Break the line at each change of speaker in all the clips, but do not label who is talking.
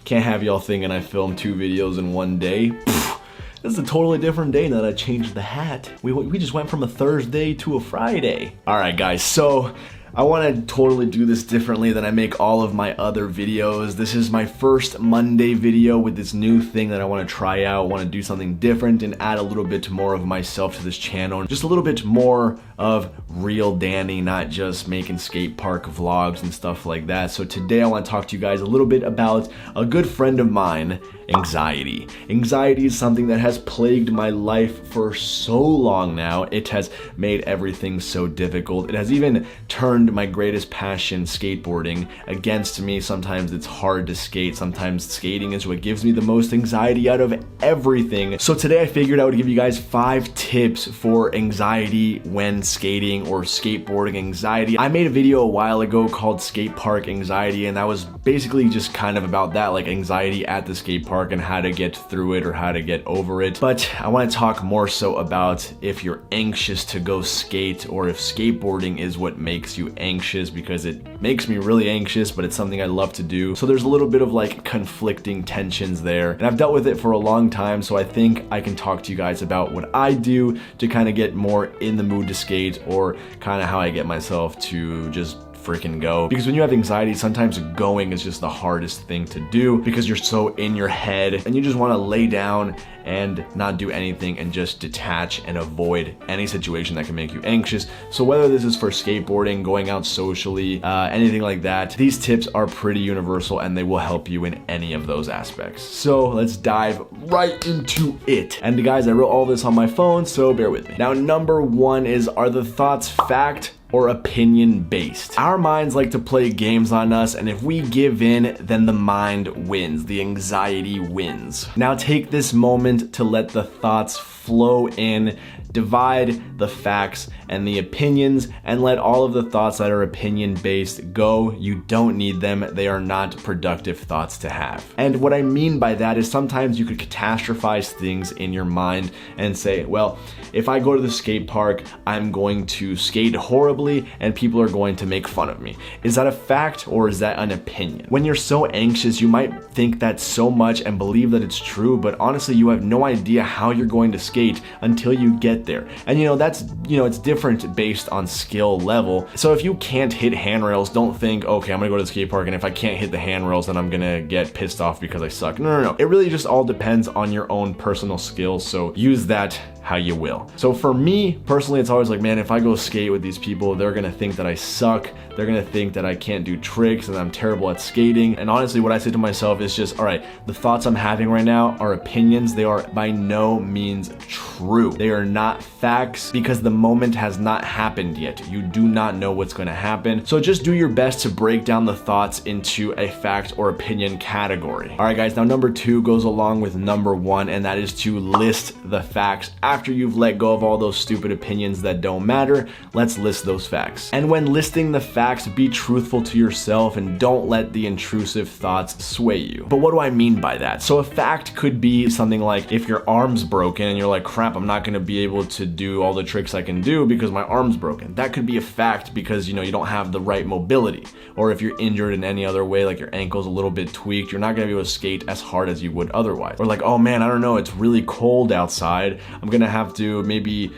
Can't have y'all thinking I filmed 2 videos in one day. This is a totally different day now that I changed the hat. We just went from a Thursday to a Friday. Alright guys, so I want to totally do this differently than I make all of my other videos. This is my first Monday video with this new thing that I want to try out. I want to do something different and add a little bit more of myself to this channel. Just a little bit more of real Danny, not just making skate park vlogs and stuff like that. So today I want to talk to you guys a little bit about a good friend of mine, anxiety. Anxiety is something that has plagued my life for so long now. It has made everything so difficult. It has even turned my greatest passion, skateboarding, against me. Sometimes it's hard to skate. Sometimes skating is what gives me the most anxiety out of everything. So today I figured I would give you guys 5 tips for anxiety when skating or skateboarding anxiety. I made a video a while ago called Skate Park Anxiety, and that was basically just kind of about that, like anxiety at the skate park and how to get through it or how to get over it. But I want to talk more so about if you're anxious to go skate or if skateboarding is what makes you anxious, because it makes me really anxious, but it's something I love to do. So there's a little bit of like conflicting tensions there, and I've dealt with it for a long time, so I think I can talk to you guys about what I do to kind of get more in the mood to skate, or kind of how I get myself to just freaking go. Because when you have anxiety, sometimes going is just the hardest thing to do because you're so in your head and you just want to lay down and not do anything and just detach and avoid any situation that can make you anxious. So whether this is for skateboarding, going out socially, anything like that, these tips are pretty universal and they will help you in any of those aspects. So let's dive right into it. And guys, I wrote all this on my phone, so bear with me. Now, number 1 is, are the thoughts fact or opinion based? Our minds like to play games on us, and if we give in, then the mind wins, the anxiety wins. Now take this moment to let the thoughts flow in, divide the facts and the opinions, and let all of the thoughts that are opinion based go. You don't need them. They are not productive thoughts to have. And what I mean by that is sometimes you could catastrophize things in your mind and say, well, if I go to the skate park, I'm going to skate horribly and people are going to make fun of me. Is that a fact or is that an opinion? When you're so anxious, you might think that so much and believe that it's true, but honestly, you have no idea how you're going to skate until you get there. And it's different based on skill level. So if you can't hit handrails, don't think, okay, I'm gonna go to the skate park and if I can't hit the handrails, then I'm gonna get pissed off because I suck. No. It really just all depends on your own personal skills. So use that how you will. So for me personally, it's always like, man, if I go skate with these people, they're gonna think that I suck. They're gonna think that I can't do tricks and I'm terrible at skating. And honestly, what I say to myself is just, all right, the thoughts I'm having right now are opinions. They are by no means true. They are not facts because the moment has not happened yet. You do not know what's gonna happen. So just do your best to break down the thoughts into a fact or opinion category. All right, guys, now number 2 goes along with number 1, and that is to list the facts. After you've let go of all those stupid opinions that don't matter, let's list those facts. And when listing the facts, be truthful to yourself and don't let the intrusive thoughts sway you. But what do I mean by that? So a fact could be something like, if your arm's broken and you're like, crap, I'm not gonna be able to do all the tricks I can do because my arm's broken. That could be a fact because you don't have the right mobility. Or if you're injured in any other way, like your ankle's a little bit tweaked, you're not gonna be able to skate as hard as you would otherwise. Or like, oh man, I don't know, it's really cold outside. I'm gonna have to maybe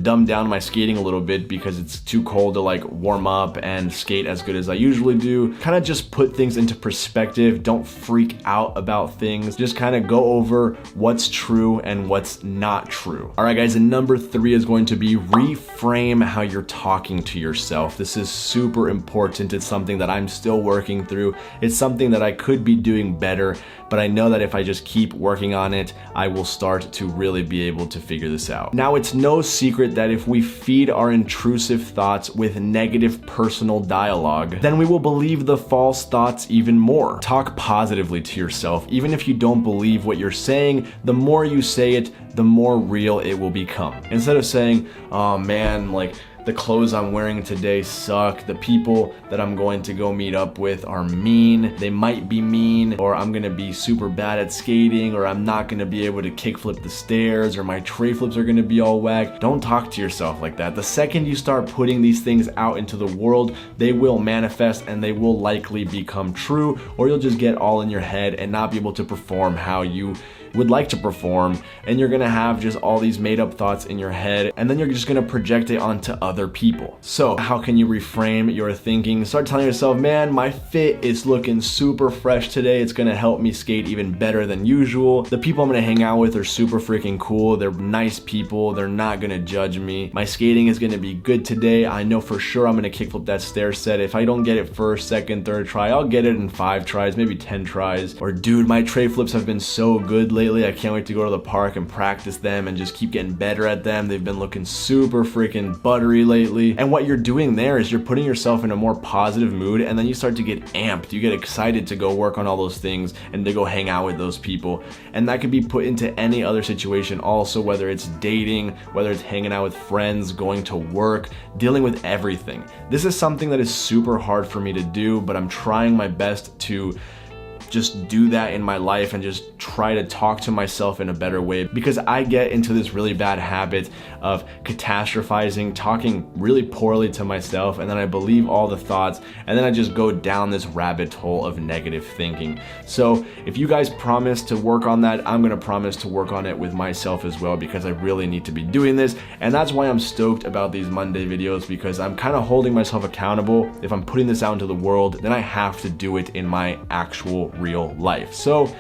dumb down my skating a little bit because it's too cold to like warm up and skate as good as I usually do. Kind of just put things into perspective. Don't freak out about things. Just kind of go over what's true and what's not true. All right, guys, and number 3 is going to be reframe how you're talking to yourself. This is super important. It's something that I'm still working through. It's something that I could be doing better, but I know that if I just keep working on it, I will start to really be able to figure this out. Now, it's no secret that if we feed our intrusive thoughts with negative personal dialogue, then we will believe the false thoughts even more. Talk positively to yourself. Even if you don't believe what you're saying, the more you say it, the more real it will become. Instead of saying, oh man, like the clothes I'm wearing today suck. The people that I'm going to go meet up with are mean. They might be mean, or I'm gonna be super bad at skating, or I'm not gonna be able to kickflip the stairs, or my tray flips are gonna be all whack. Don't talk to yourself like that. The second you start putting these things out into the world, they will manifest and they will likely become true, or you'll just get all in your head and not be able to perform how you would like to perform, and you're gonna have just all these made up thoughts in your head, and then you're just gonna project it onto other people. So how can you reframe your thinking? Start telling yourself, man, my fit is looking super fresh today. It's gonna help me skate even better than usual. The people I'm gonna hang out with are super freaking cool. They're nice people. They're not gonna judge me. My skating is gonna be good today. I know for sure I'm gonna kickflip that stair set. If I don't get it first, second, third try, I'll get it in 5 tries, maybe 10 tries. Or dude, my tray flips have been so good lately. I can't wait to go to the park and practice them and just keep getting better at them. They've been looking super freaking buttery lately. And what you're doing there is you're putting yourself in a more positive mood, and then you start to get amped. You get excited to go work on all those things and to go hang out with those people. And that could be put into any other situation also, whether it's dating, whether it's hanging out with friends, going to work, dealing with everything. This is something that is super hard for me to do, but I'm trying my best to just do that in my life and just try to talk to myself in a better way, because I get into this really bad habit of catastrophizing, talking really poorly to myself, and then I believe all the thoughts, and then I just go down this rabbit hole of negative thinking. So if you guys promise to work on that, I'm gonna promise to work on it with myself as well, because I really need to be doing this. And that's why I'm stoked about these Monday videos, because I'm kind of holding myself accountable. If I'm putting this out into the world, then I have to do it in my actual real life. So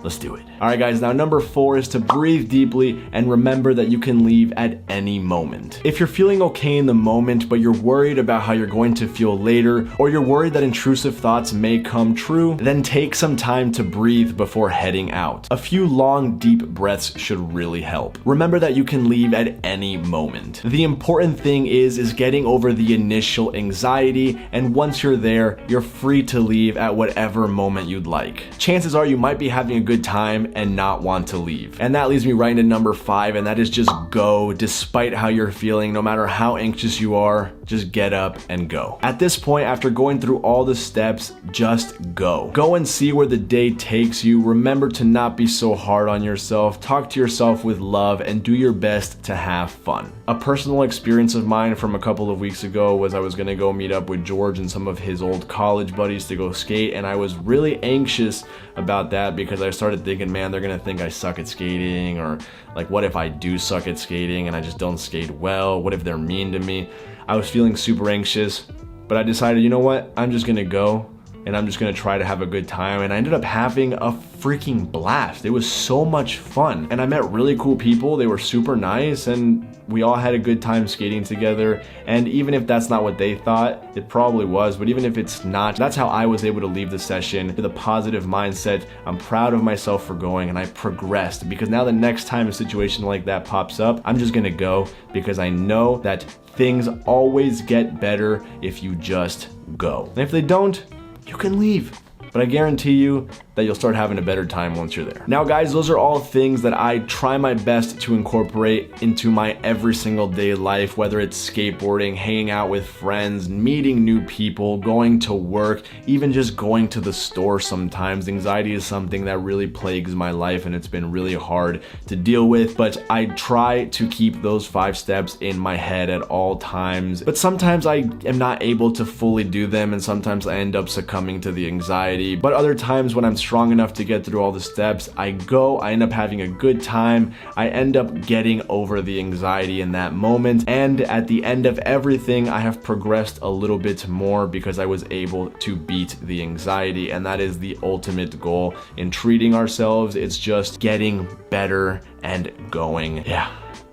let's do it. All right, guys, now number 4 is to breathe deeply and remember that you can leave at any moment. If you're feeling okay in the moment, but you're worried about how you're going to feel later, or you're worried that intrusive thoughts may come true, then take some time to breathe before heading out. A few long, deep breaths should really help. Remember that you can leave at any moment. The important thing is getting over the initial anxiety, and once you're there, you're free to leave at whatever moment you'd like. Chances are you might be having a good time and not want to leave. And that leads me right into number 5, and that is just go. Despite how you're feeling, no matter how anxious you are, just get up and go. At this point, after going through all the steps, just go. Go and see where the day takes you. Remember to not be so hard on yourself. Talk to yourself with love and do your best to have fun. A personal experience of mine from a couple of weeks ago was I was gonna go meet up with George and some of his old college buddies to go skate, and I was really anxious about that because I started thinking, man, they're gonna think I suck at skating, or like, what if I do suck at skating and I just don't skate well? What if they're mean to me? I was feeling super anxious, but I decided, you know what? I'm just gonna go and I'm just gonna try to have a good time. And I ended up having a freaking blast. It was so much fun. And I met really cool people. They were super nice, and we all had a good time skating together. And even if that's not what they thought, it probably was, but even if it's not, that's how I was able to leave the session with a positive mindset. I'm proud of myself for going, and I progressed, because now the next time a situation like that pops up, I'm just gonna go, because I know that things always get better if you just go. And if they don't, you can leave. But I guarantee you that you'll start having a better time once you're there. Now, guys, those are all things that I try my best to incorporate into my every single day life, whether it's skateboarding, hanging out with friends, meeting new people, going to work, even just going to the store sometimes. Anxiety is something that really plagues my life, and it's been really hard to deal with, but I try to keep those 5 steps in my head at all times. But sometimes I am not able to fully do them, and sometimes I end up succumbing to the anxiety. But other times when I'm strong enough to get through all the steps, I go, I end up having a good time, I end up getting over the anxiety in that moment, and at the end of everything, I have progressed a little bit more because I was able to beat the anxiety, and that is the ultimate goal in treating ourselves. It's just getting better and going. Yeah,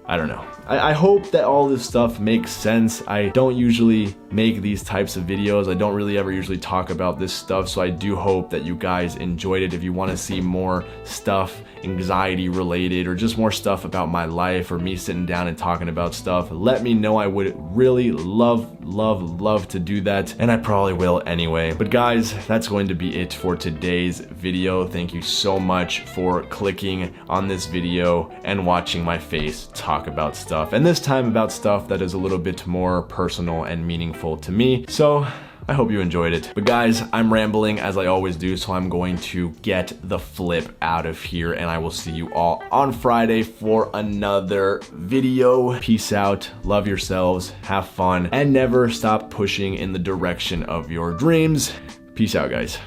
I don't know. I hope that all this stuff makes sense. I don't usually make these types of videos. I don't really ever usually talk about this stuff, so I do hope that you guys enjoyed it. If you want to see more stuff anxiety related, or just more stuff about my life, or me sitting down and talking about stuff, let me know. I would really love to do that, and I probably will anyway. But guys, that's going to be it for today's video. Thank you so much for clicking on this video and watching my face talk about stuff. stuff, and this time about stuff that is a little bit more personal and meaningful to me. So I hope you enjoyed it. But guys, I'm rambling as I always do, so I'm going to get the flip out of here, and I will see you all on Friday for another video. Peace out, love yourselves, have fun, and never stop pushing in the direction of your dreams. Peace out, guys.